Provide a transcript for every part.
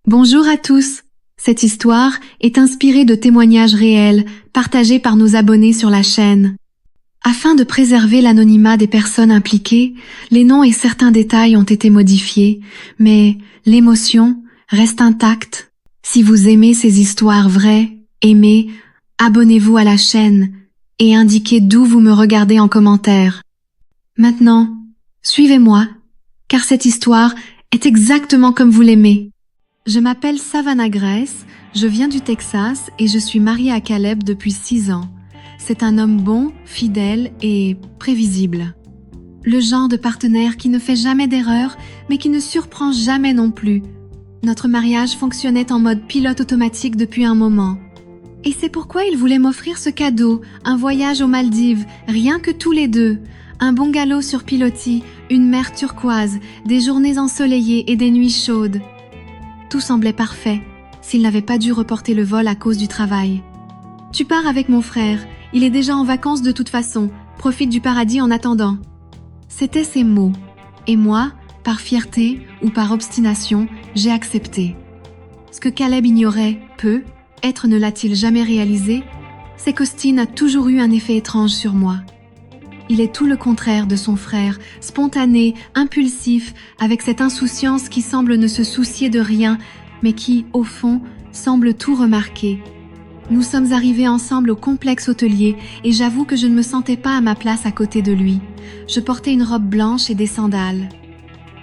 Bonjour à tous. Cette histoire est inspirée de témoignages réels partagés par nos abonnés sur la chaîne. Afin de préserver l'anonymat des personnes impliquées, les noms et certains détails ont été modifiés, mais l'émotion reste intacte. Si vous aimez ces histoires vraies, abonnez-vous à la chaîne et indiquez d'où vous me regardez en commentaire. Maintenant, suivez-moi, car cette histoire est exactement comme vous l'aimez. Je m'appelle Savannah Grace, je viens du Texas et je suis mariée à Caleb depuis 6 ans. C'est un homme bon, fidèle et prévisible. Le genre de partenaire qui ne fait jamais d'erreur, mais qui ne surprend jamais non plus. Notre mariage fonctionnait en mode pilote automatique depuis un moment. Et c'est pourquoi il voulait m'offrir ce cadeau, un voyage aux Maldives, rien que tous les deux. Un bungalow sur pilotis, une mer turquoise, des journées ensoleillées et des nuits chaudes. Tout semblait parfait, s'il n'avait pas dû reporter le vol à cause du travail. « Tu pars avec mon frère, il est déjà en vacances de toute façon, profite du paradis en attendant. » C'étaient ses mots, et moi, par fierté ou par obstination, j'ai accepté. Ce que Caleb ignorait, être ne l'a-t-il jamais réalisé, c'est qu'Austin a toujours eu un effet étrange sur moi. Il est tout le contraire de son frère, spontané, impulsif, avec cette insouciance qui semble ne se soucier de rien, mais qui, au fond, semble tout remarquer. Nous sommes arrivés ensemble au complexe hôtelier et j'avoue que je ne me sentais pas à ma place à côté de lui. Je portais une robe blanche et des sandales.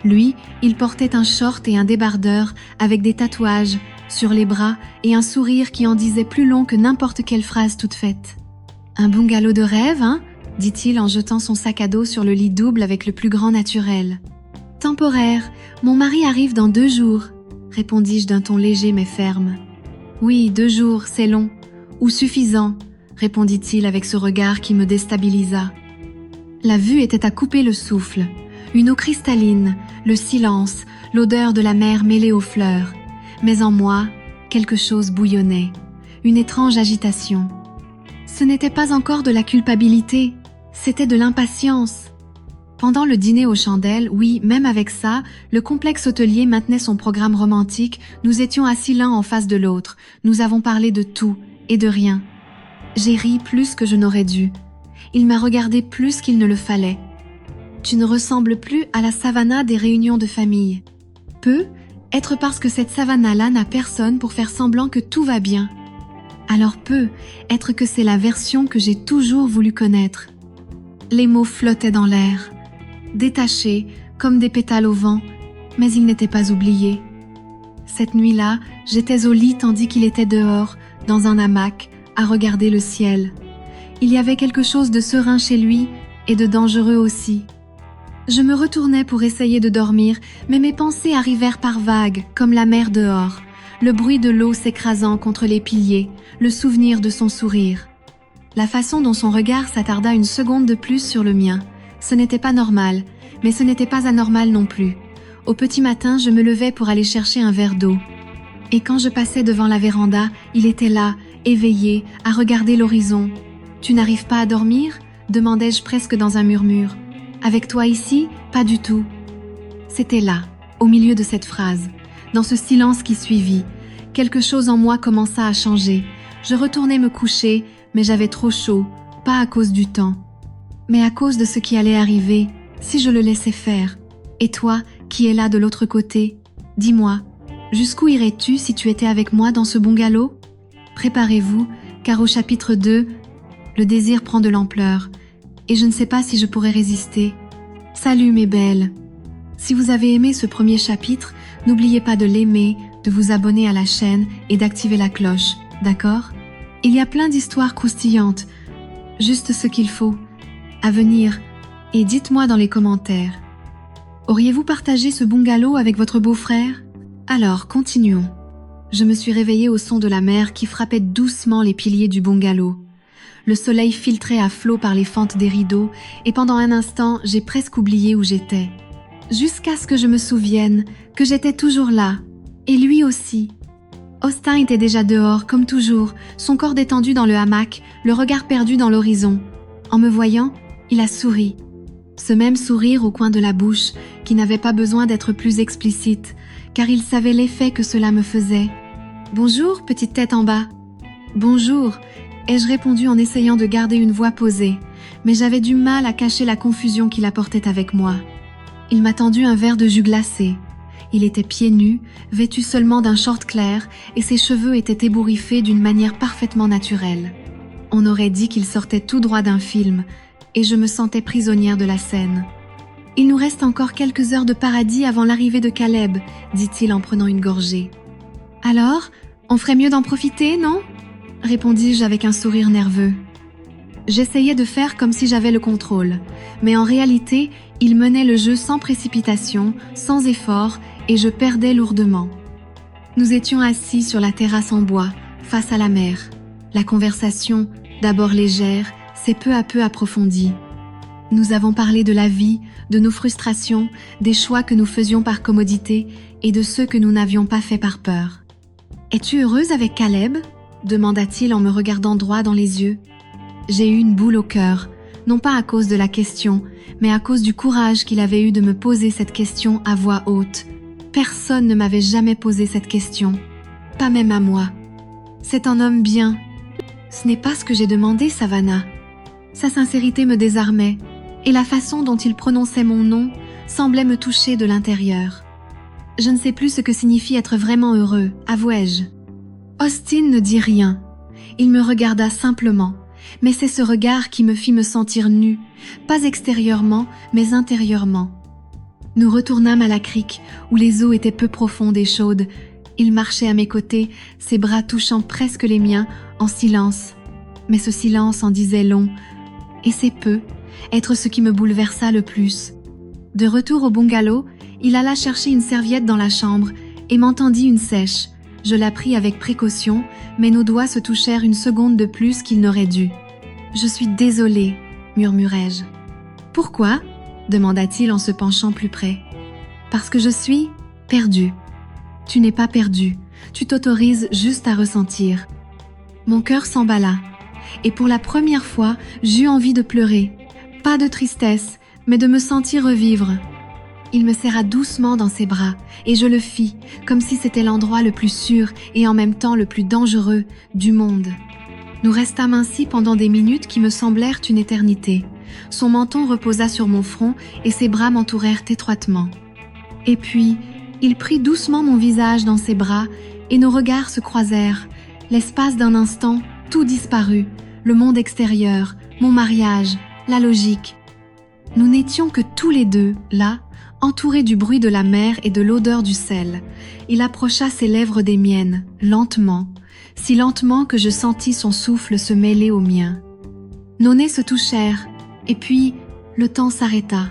Lui, il portait un short et un débardeur avec des tatouages sur les bras et un sourire qui en disait plus long que n'importe quelle phrase toute faite. « Un bungalow de rêve, hein ?» dit-il en jetant son sac à dos sur le lit double avec le plus grand naturel. « Temporaire, mon mari arrive dans 2 jours, répondis-je d'un ton léger mais ferme. « Oui, 2 jours, c'est long. Ou suffisant, répondit-il avec ce regard qui me déstabilisa. La vue était à couper le souffle. Une eau cristalline, le silence, l'odeur de la mer mêlée aux fleurs. Mais en moi, quelque chose bouillonnait, une étrange agitation. Ce n'était pas encore de la culpabilité, c'était de l'impatience. Pendant le dîner aux chandelles, oui, même avec ça, le complexe hôtelier maintenait son programme romantique, nous étions assis l'un en face de l'autre, nous avons parlé de tout et de rien. J'ai ri plus que je n'aurais dû. Il m'a regardé plus qu'il ne le fallait. Tu ne ressembles plus à la Savannah des réunions de famille. Être parce que cette Savannah-là n'a personne pour faire semblant que tout va bien. Alors être que c'est la version que j'ai toujours voulu connaître. Les mots flottaient dans l'air, détachés comme des pétales au vent, mais ils n'étaient pas oubliés. Cette nuit-là, j'étais au lit tandis qu'il était dehors, dans un hamac, à regarder le ciel. Il y avait quelque chose de serein chez lui et de dangereux aussi. Je me retournais pour essayer de dormir, mais mes pensées arrivèrent par vagues, comme la mer dehors. Le bruit de l'eau s'écrasant contre les piliers, le souvenir de son sourire. La façon dont son regard s'attarda une seconde de plus sur le mien. Ce n'était pas normal, mais ce n'était pas anormal non plus. Au petit matin, je me levais pour aller chercher un verre d'eau. Et quand je passais devant la véranda, il était là, éveillé, à regarder l'horizon. « Tu n'arrives pas à dormir ?» demandai-je presque dans un murmure. « Avec toi ici, pas du tout. » C'était là, au milieu de cette phrase. Dans ce silence qui suivit, quelque chose en moi commença à changer. Je retournai me coucher, mais j'avais trop chaud, pas à cause du temps, mais à cause de ce qui allait arriver, si je le laissais faire. Et toi, qui es là de l'autre côté, dis-moi, jusqu'où irais-tu si tu étais avec moi dans ce bungalow? Préparez-vous, car au chapitre 2, le désir prend de l'ampleur, et je ne sais pas si je pourrais résister. Salut mes belles! Si vous avez aimé ce premier chapitre, n'oubliez pas de l'aimer, de vous abonner à la chaîne et d'activer la cloche, d'accord? Il y a plein d'histoires croustillantes, juste ce qu'il faut, à venir, et dites-moi dans les commentaires. Auriez-vous partagé ce bungalow avec votre beau-frère? Alors, continuons. Je me suis réveillée au son de la mer qui frappait doucement les piliers du bungalow. Le soleil filtrait à flot par les fentes des rideaux, et pendant un instant, j'ai presque oublié où j'étais. Jusqu'à ce que je me souvienne que j'étais toujours là, et lui aussi. Austin était déjà dehors, comme toujours, son corps détendu dans le hamac, le regard perdu dans l'horizon. En me voyant, il a souri. Ce même sourire au coin de la bouche, qui n'avait pas besoin d'être plus explicite, car il savait l'effet que cela me faisait. « Bonjour, petite tête en bas. »« Bonjour », ai-je répondu en essayant de garder une voix posée, mais j'avais du mal à cacher la confusion qu'il apportait avec moi. Il m'a tendu un verre de jus glacé. Il était pieds nus, vêtu seulement d'un short clair, et ses cheveux étaient ébouriffés d'une manière parfaitement naturelle. On aurait dit qu'il sortait tout droit d'un film, et je me sentais prisonnière de la scène. « Il nous reste encore quelques heures de paradis avant l'arrivée de Caleb, » dit-il en prenant une gorgée. « Alors, on ferait mieux d'en profiter, non ?» répondis-je avec un sourire nerveux. J'essayais de faire comme si j'avais le contrôle, mais en réalité, il menait le jeu sans précipitation, sans effort, et je perdais lourdement. Nous étions assis sur la terrasse en bois, face à la mer. La conversation, d'abord légère, s'est peu à peu approfondie. Nous avons parlé de la vie, de nos frustrations, des choix que nous faisions par commodité et de ceux que nous n'avions pas fait par peur. « Es-tu heureuse avec Caleb ?» demanda-t-il en me regardant droit dans les yeux. J'ai eu une boule au cœur, non pas à cause de la question, mais à cause du courage qu'il avait eu de me poser cette question à voix haute. Personne ne m'avait jamais posé cette question, pas même à moi. C'est un homme bien. Ce n'est pas ce que j'ai demandé, Savannah. Sa sincérité me désarmait, et la façon dont il prononçait mon nom semblait me toucher de l'intérieur. Je ne sais plus ce que signifie être vraiment heureux, avouai-je. Austin ne dit rien. Il me regarda simplement, mais c'est ce regard qui me fit me sentir nue, pas extérieurement, mais intérieurement. Nous retournâmes à la crique, où les eaux étaient peu profondes et chaudes. Il marchait à mes côtés, ses bras touchant presque les miens, en silence. Mais ce silence en disait long, et c'est peu, être ce qui me bouleversa le plus. De retour au bungalow, il alla chercher une serviette dans la chambre et m'en tendit une sèche. Je la pris avec précaution, mais nos doigts se touchèrent une seconde de plus qu'ils n'auraient dû. « Je suis désolée, » murmurai-je. « Pourquoi ?» demanda-t-il en se penchant plus près. « Parce que je suis perdue. »« Tu n'es pas perdue, tu t'autorises juste à ressentir. » Mon cœur s'emballa, et pour la première fois, j'eus envie de pleurer. Pas de tristesse, mais de me sentir revivre. Il me serra doucement dans ses bras, et je le fis, comme si c'était l'endroit le plus sûr et en même temps le plus dangereux du monde. Nous restâmes ainsi pendant des minutes qui me semblèrent une éternité. Son menton reposa sur mon front et ses bras m'entourèrent étroitement. Et puis, il prit doucement mon visage dans ses bras et nos regards se croisèrent. L'espace d'un instant, tout disparut, le monde extérieur, mon mariage, la logique. Nous n'étions que tous les deux, là, entourés du bruit de la mer et de l'odeur du sel. Il approcha ses lèvres des miennes, lentement, si lentement que je sentis son souffle se mêler au mien. Nos nez se touchèrent, et puis le temps s'arrêta.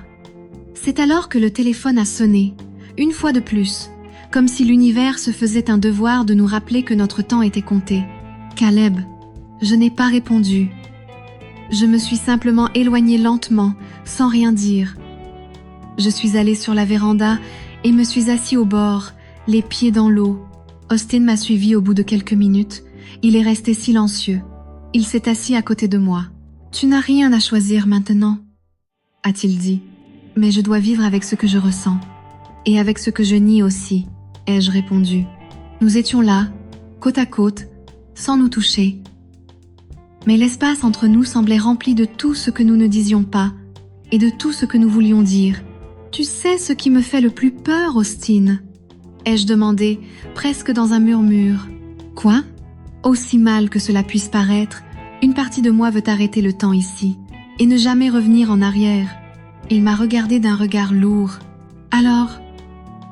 C'est alors que le téléphone a sonné, une fois de plus, comme si l'univers se faisait un devoir de nous rappeler que notre temps était compté. Caleb, je n'ai pas répondu. Je me suis simplement éloignée lentement, sans rien dire. Je suis allée sur la véranda et me suis assis au bord, les pieds dans l'eau. Austin m'a suivi au bout de quelques minutes. Il est resté silencieux. Il s'est assis à côté de moi. « Tu n'as rien à choisir maintenant, » a-t-il dit. « Mais je dois vivre avec ce que je ressens. Et avec ce que je nie aussi, » ai-je répondu. Nous étions là, côte à côte, sans nous toucher. Mais l'espace entre nous semblait rempli de tout ce que nous ne disions pas et de tout ce que nous voulions dire. « Tu sais ce qui me fait le plus peur, Austin ?» ai-je demandé, presque dans un murmure. « Quoi ?» Aussi mal que cela puisse paraître, une partie de moi veut arrêter le temps ici et ne jamais revenir en arrière. Il m'a regardé d'un regard lourd. « Alors,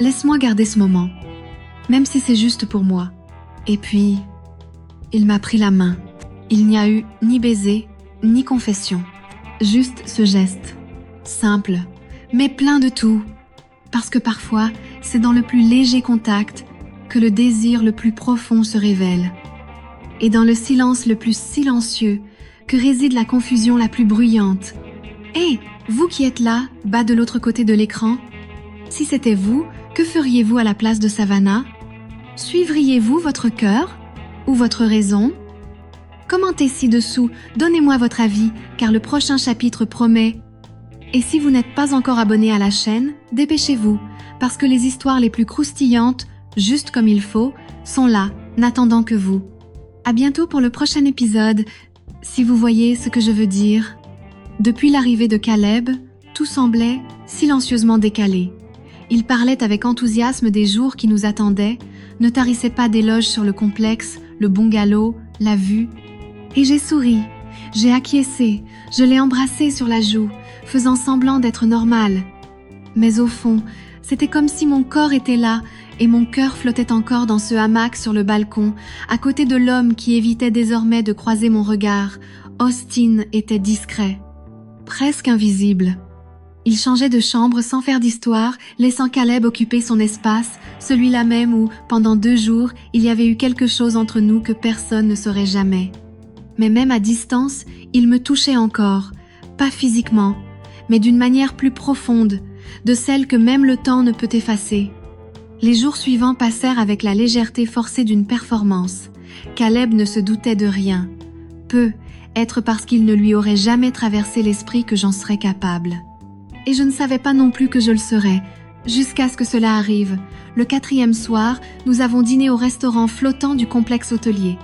laisse-moi garder ce moment, même si c'est juste pour moi. » Et puis, il m'a pris la main. Il n'y a eu ni baiser, ni confession. Juste ce geste, simple, mais plein de tout. Parce que parfois, c'est dans le plus léger contact que le désir le plus profond se révèle. Et dans le silence le plus silencieux que réside la confusion la plus bruyante. Hé, vous qui êtes là, bas de l'autre côté de l'écran, si c'était vous, que feriez-vous à la place de Savannah? Suivriez-vous votre cœur ou votre raison? Commentez ci-dessous, donnez-moi votre avis, car le prochain chapitre promet Et si vous n'êtes pas encore abonné à la chaîne, dépêchez-vous, parce que les histoires les plus croustillantes, juste comme il faut, sont là, n'attendant que vous. À bientôt pour le prochain épisode, si vous voyez ce que je veux dire. Depuis l'arrivée de Caleb, tout semblait silencieusement décalé. Il parlait avec enthousiasme des jours qui nous attendaient, ne tarissait pas d'éloges sur le complexe, le bungalow, la vue. Et j'ai souri, j'ai acquiescé, je l'ai embrassé sur la joue, faisant semblant d'être normal. Mais au fond, c'était comme si mon corps était là et mon cœur flottait encore dans ce hamac sur le balcon, à côté de l'homme qui évitait désormais de croiser mon regard. Austin était discret, presque invisible. Il changeait de chambre sans faire d'histoire, laissant Caleb occuper son espace, celui-là même où, pendant 2 jours, il y avait eu quelque chose entre nous que personne ne saurait jamais. Mais même à distance, il me touchait encore, pas physiquement, mais d'une manière plus profonde, de celle que même le temps ne peut effacer. Les jours suivants passèrent avec la légèreté forcée d'une performance. Caleb ne se doutait de rien. Peut être parce qu'il ne lui aurait jamais traversé l'esprit que j'en serais capable. Et je ne savais pas non plus que je le serais, jusqu'à ce que cela arrive. Le 4e soir, nous avons dîné au restaurant flottant du complexe hôtelier.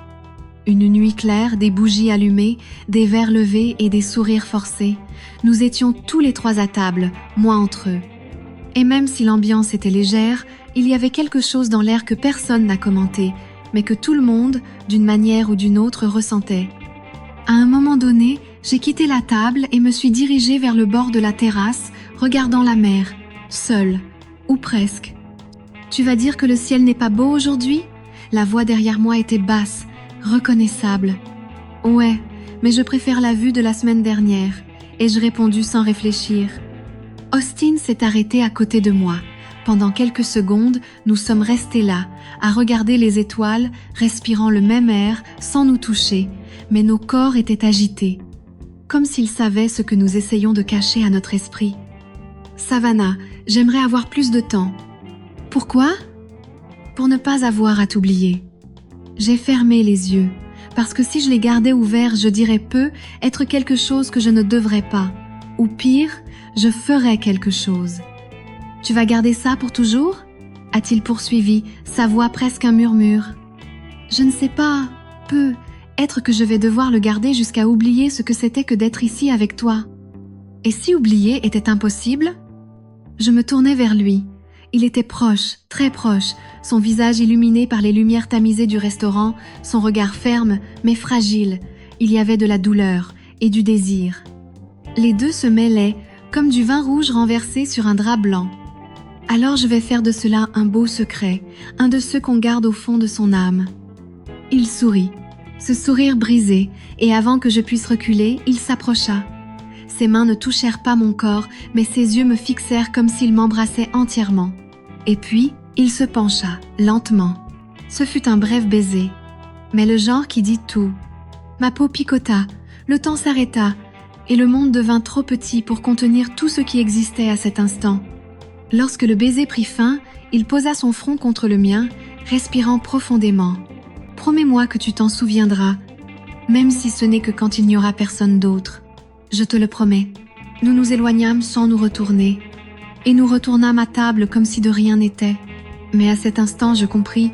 Une nuit claire, des bougies allumées, des verres levés et des sourires forcés. Nous étions tous les 3 à table, moi entre eux. Et même si l'ambiance était légère, il y avait quelque chose dans l'air que personne n'a commenté, mais que tout le monde, d'une manière ou d'une autre, ressentait. À un moment donné, j'ai quitté la table et me suis dirigée vers le bord de la terrasse, regardant la mer, seule, ou presque. « Tu vas dire que le ciel n'est pas beau aujourd'hui ?» La voix derrière moi était basse, reconnaissable. « Ouais, mais je préfère la vue de la semaine dernière. » ai-je répondu sans réfléchir. Austin s'est arrêté à côté de moi. Pendant quelques secondes, nous sommes restés là, à regarder les étoiles, respirant le même air, sans nous toucher, mais nos corps étaient agités, comme s'il savait ce que nous essayons de cacher à notre esprit. « Savannah, j'aimerais avoir plus de temps. » « Pourquoi ? » Pour ne pas avoir à t'oublier. J'ai fermé les yeux, parce que si je les gardais ouverts, je dirais peu être quelque chose que je ne devrais pas. Ou pire, je ferais quelque chose. « Tu vas garder ça pour toujours ?» a-t-il poursuivi, sa voix presque un murmure. « Je ne sais pas, être que je vais devoir le garder jusqu'à oublier ce que c'était que d'être ici avec toi. » Et si oublier était impossible ? Je me tournai vers lui. Il était proche, très proche, son visage illuminé par les lumières tamisées du restaurant, son regard ferme mais fragile. Il y avait de la douleur et du désir. Les deux se mêlaient, comme du vin rouge renversé sur un drap blanc. Alors je vais faire de cela un beau secret, un de ceux qu'on garde au fond de son âme. Il sourit, ce sourire brisé, et avant que je puisse reculer, il s'approcha. Ses mains ne touchèrent pas mon corps, mais ses yeux me fixèrent comme s'il m'embrassait entièrement. Et puis, il se pencha, lentement. Ce fut un bref baiser, mais le genre qui dit tout. Ma peau picota, le temps s'arrêta, et le monde devint trop petit pour contenir tout ce qui existait à cet instant. Lorsque le baiser prit fin, il posa son front contre le mien, respirant profondément. « Promets-moi que tu t'en souviendras, même si ce n'est que quand il n'y aura personne d'autre. Je te le promets. » Nous nous éloignâmes sans nous retourner, et nous retournâmes à table comme si de rien n'était. Mais à cet instant, je compris,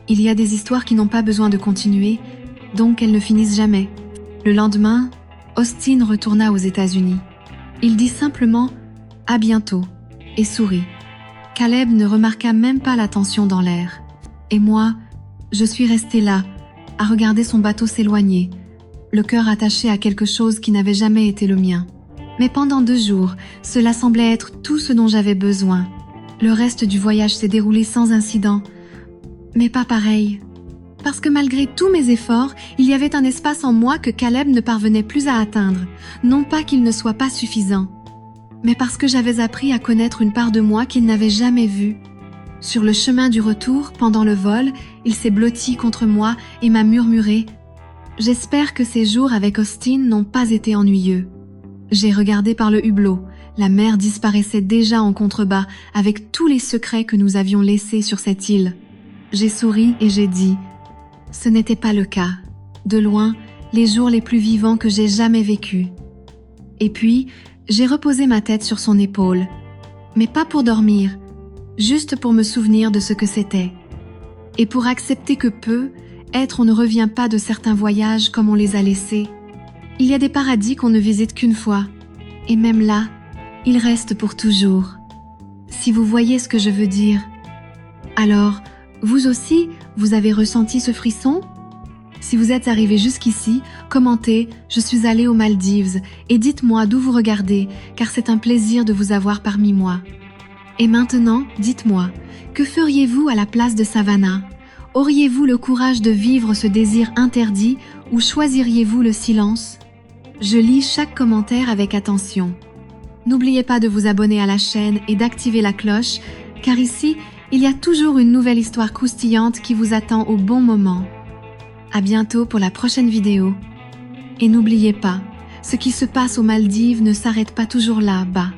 il y a des histoires qui n'ont pas besoin de continuer, donc elles ne finissent jamais. Le lendemain, Austin retourna aux États-Unis. Il dit simplement « à bientôt » et sourit. Caleb ne remarqua même pas la tension dans l'air. Et moi, je suis restée là, à regarder son bateau s'éloigner, le cœur attaché à quelque chose qui n'avait jamais été le mien. Mais pendant 2 jours, cela semblait être tout ce dont j'avais besoin. Le reste du voyage s'est déroulé sans incident, mais pas pareil. Parce que malgré tous mes efforts, il y avait un espace en moi que Caleb ne parvenait plus à atteindre. Non pas qu'il ne soit pas suffisant, mais parce que j'avais appris à connaître une part de moi qu'il n'avait jamais vue. Sur le chemin du retour, pendant le vol, il s'est blotti contre moi et m'a murmuré « J'espère que ces jours avec Austin n'ont pas été ennuyeux. » J'ai regardé par le hublot. La mer disparaissait déjà en contrebas avec tous les secrets que nous avions laissés sur cette île. J'ai souri et j'ai dit « Ce n'était pas le cas. De loin, les jours les plus vivants que j'ai jamais vécus. » Et puis, J'ai reposé ma tête sur son épaule, mais pas pour dormir, juste pour me souvenir de ce que c'était. Et pour accepter que on ne revient pas de certains voyages comme on les a laissés. Il y a des paradis qu'on ne visite qu'une fois, et même là, ils restent pour toujours. Si vous voyez ce que je veux dire. Alors, vous aussi, vous avez ressenti ce frisson? Si vous êtes arrivé jusqu'ici, commentez « Je suis allé aux Maldives » et dites-moi d'où vous regardez, car c'est un plaisir de vous avoir parmi moi. Et maintenant, dites-moi, que feriez-vous à la place de Savannah? Auriez-vous le courage de vivre ce désir interdit ou choisiriez-vous le silence? Je lis chaque commentaire avec attention. N'oubliez pas de vous abonner à la chaîne et d'activer la cloche, car ici, il y a toujours une nouvelle histoire croustillante qui vous attend au bon moment. À bientôt pour la prochaine vidéo. Et n'oubliez pas, ce qui se passe aux Maldives ne s'arrête pas toujours là-bas.